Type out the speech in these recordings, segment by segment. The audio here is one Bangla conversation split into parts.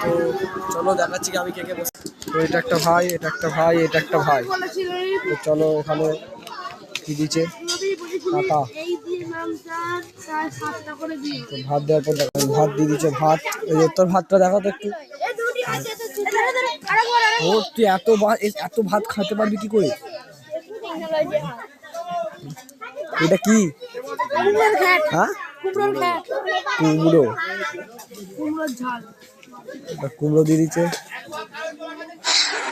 তো চলো দেখাচ্ছি আমি কে কে বসে। তো এটা একটা ভাই, এটা একটা ভাই, এটা একটা ভাই। তো চলো এখানে কি দিচ্ছে কাকা, ভাত দেওয়ার পর ভাত দিয়ে দিচ্ছে। ভাত, তোর ভাতটা দেখো তো একটু। ও তুই এত ভাত খেতে পারবি কি করে? এটা কি? হ্যাঁ, কুমড়ো। কুমড়ো দিয়ে দিচ্ছে।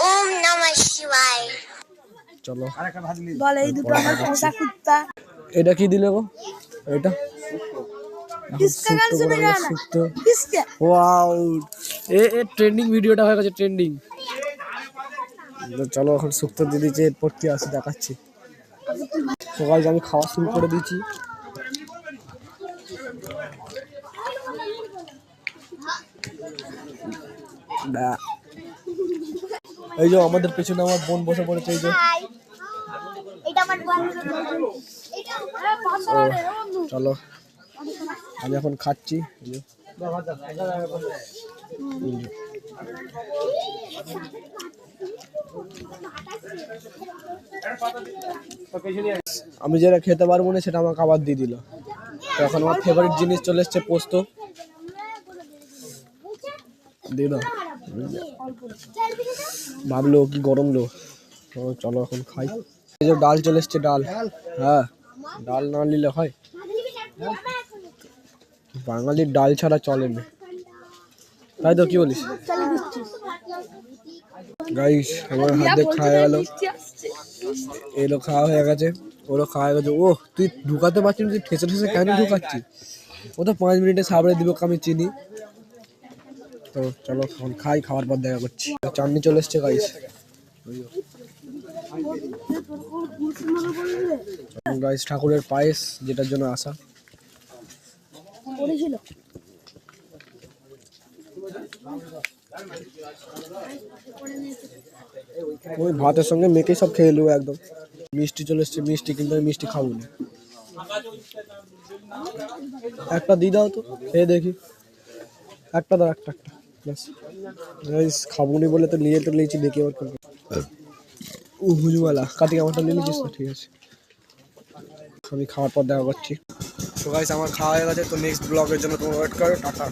ওম নমঃ শিবায়। চলো এটা কি দিলে গো? এটা ট্রেন্ডিং ভিডিওটা হয়ে গেছে, ট্রেন্ডিং। চলো এখন শুক্তো দিয়ে দিচ্ছে, এরপর কি আছে দেখাচ্ছি। সবাই আমি খাওয়া শুরু করে দিয়েছি। এই যে আমাদের পেছনে আমার বোন বসে পড়েছে। এই যে চলো আমি এখন খাচ্ছি। আমি যেটা খেতে পারবো না সেটা আমাকে আবার দিয়ে দিল। তো এখন আমার ফেভারিট জিনিস চলে এসছে, পোস্ত। দিয়ে দাও। ভাবলো কি গরম লো। তো চলো এখন খাই। এই যে ডাল চলে এসছে, ডাল। হ্যাঁ, ডাল না নিলে হয়? বাঙালির ডাল ছাড়া চলে না, তাই তো? কি বলিস গাইস? আমার হাতে খাওয়া গেল, এলো খাওয়া হয়ে গেছে, ওরও খাওয়া গেছে। ও তুই ঢুকাতে পারছিস না, তুই ঠেসে ঠেসে কেন ঢুকাচ্ছিস? ও তো 5 মিনিটে সাবড়ে দিবে, আমি চিনি। তো চলো এখন খাই, খাওয়ার পর দেখা করছি। চাটনি চলে এসছে গাইস। গাইস ঠাকুরের পায়েস, যেটার জন্য আসা। ওই ভাতের সঙ্গে মেখে সব খেয়ে নেবো একদম। মিষ্টি চলে এসছে, মিষ্টি, কিন্তু আমি মিষ্টি খাবো না। একটা দিয়ে দাও তো, খেয়ে দেখি। একটা দাও, একটা ব্যাস। খাবো নি বলে তো নিয়ে তো নিয়েছি, দেখি আবার হুজুওয়ালা কাটিয়ে আমারটা নিয়ে নিচ্ছিস তো, ঠিক আছে। আমি খাওয়ার পর দেখা করছি। তো গাইস আমার খাওয়া হয়ে গেছে, তো নেক্সট ব্লগের জন্য তোমরা ওয়েট করো। টাটা।